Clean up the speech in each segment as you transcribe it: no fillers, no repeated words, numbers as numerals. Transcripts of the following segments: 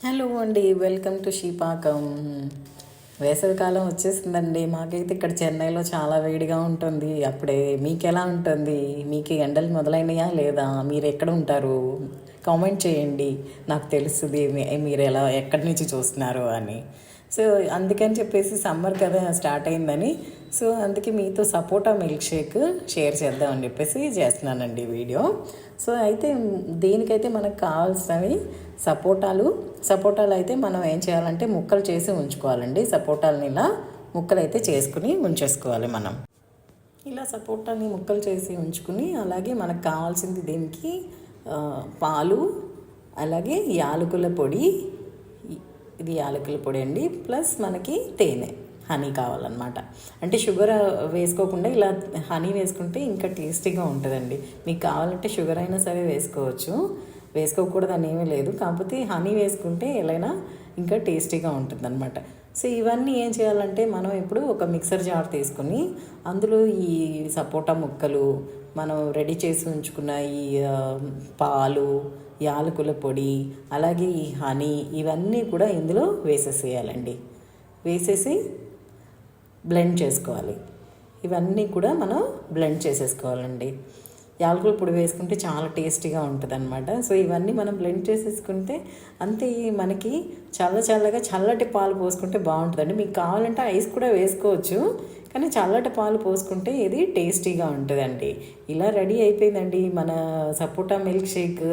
Hello అండి, welcome to షీపాకం. వేసవికాలం వచ్చేసిందండి. మాకైతే ఇక్కడ చెన్నైలో చాలా వేడిగా ఉంటుంది. అప్పుడే మీకు ఎలా ఉంటుంది? మీకు ఎండలు మొదలైనయా లేదా? మీరు ఎక్కడ ఉంటారు? కామెంట్ చేయండి, నాకు తెలుస్తుంది మీరు ఎక్కడి నుంచి చూస్తున్నారు అని. సో అందుకని చెప్పేసి సమ్మర్ కదా స్టార్ట్ అయిందని, సో అందుకే మీతో సపోటా మిల్క్ షేక్ షేర్ చేద్దామని చెప్పేసి చేస్తున్నానండి వీడియో. సో అయితే దీనికైతే మనకు కావాల్సినవి సపోటాలు అయితే మనం ఏం చేయాలంటే ముక్కలు చేసి ఉంచుకోవాలండి. సపోటాలని ఇలా ముక్కలు అయితే చేసుకుని ఉంచేసుకోవాలి మనం. ఇలా సపోటాని ముక్కలు చేసి ఉంచుకుని, అలాగే మనకు కావాల్సింది దీనికి పాలు, అలాగే యాలకుల పొడి, ఇది యాలకుల పొడి అండి, ప్లస్ మనకి తేనె, హనీ కావాలన్నమాట. అంటే షుగర్ వేసుకోకుండా ఇలా హనీ వేసుకుంటే ఇంకా టేస్టీగా ఉంటుందండి. మీకు కావాలంటే షుగర్ అయినా సరే వేసుకోవచ్చు, వేసుకోకూడదు అని ఏమీ లేదు. కాకపోతే హనీ వేసుకుంటే ఎలా ఇంకా టేస్టీగా ఉంటుంది అనమాట. సో ఇవన్నీ ఏం చేయాలంటే మనం ఇప్పుడు ఒక మిక్సర్ జార్ తీసుకుని అందులో ఈ సపోటా ముక్కలు, మనం రెడీ చేసి ఉంచుకున్న ఈ పాలు, యాలకుల పొడి, అలాగే ఈ హనీ, ఇవన్నీ కూడా ఇందులో వేసేసేయాలండి. వేసేసి బ్లెండ్ చేసుకోవాలి. ఇవన్నీ కూడా మనం బ్లెండ్ చేసేసుకోవాలండి. యాలకుల పొడి వేసుకుంటే చాలా టేస్టీగా ఉంటుంది అనమాట. సో ఇవన్నీ మనం బ్లెండ్ చేసేసుకుంటే అంతే. మనకి చల్లగా చల్లటి పాలు పోసుకుంటే బాగుంటుందండి. మీకు కావాలంటే ఐస్ కూడా వేసుకోవచ్చు, కానీ చల్లటి పాలు పోసుకుంటే ఇది టేస్టీగా ఉంటుందండి. ఇలా రెడీ అయిపోయిందండి మన సపోటా మిల్క్ షేక్.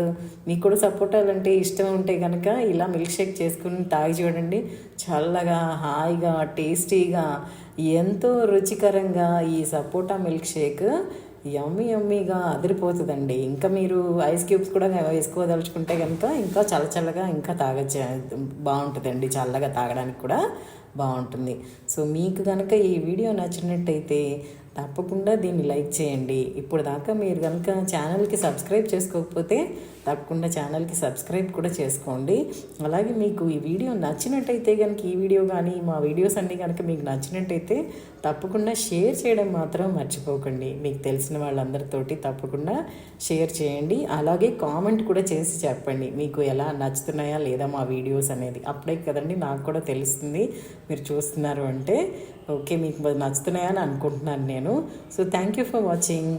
మీకు కూడా సపోటాలు అంటే ఇష్టం ఉంటే కనుక ఇలా మిల్క్ షేక్ చేసుకుని తాగి చూడండి. చల్లగా, హాయిగా, టేస్టీగా, ఎంతో రుచికరంగా ఈ సపోటా మిల్క్ షేక్ యమ్మీగా అదిరిపోతుందండి. ఇంకా మీరు ఐస్ క్యూబ్స్ కూడా వేసుకోదలుచుకుంటే కనుక ఇంకా చల్లగా ఇంకా బాగుంటుందండి. చల్లగా తాగడానికి కూడా బాగుంటుంది. సో మీకు కనుక ఈ వీడియో నచ్చినట్టయితే తప్పకుండా దీన్ని లైక్ చేయండి. ఇప్పుడు దాకా మీరు కనుక ఛానల్కి సబ్స్క్రైబ్ చేసుకోకపోతే తప్పకుండా ఛానల్కి సబ్స్క్రైబ్ కూడా చేసుకోండి. అలాగే మీకు ఈ వీడియో నచ్చినట్టయితే కనుక, ఈ వీడియో కానీ మా వీడియోస్ అన్నీ కనుక మీకు నచ్చినట్టయితే తప్పకుండా షేర్ చేయడం మాత్రం మర్చిపోకండి. మీకు తెలిసిన వాళ్ళందరితోటి తప్పకుండా షేర్ చేయండి. అలాగే కామెంట్ కూడా చేసి చెప్పండి మీకు ఎలా నచ్చుతున్నాయా లేదా మా వీడియోస్ అనేది. అప్పుడే కదండి నాకు కూడా తెలుస్తుంది మీరు చూస్తున్నారు అంటే. ఓకే, మీకు నచ్చుతున్నాయని అనుకుంటున్నాను నేను. So thank you for watching.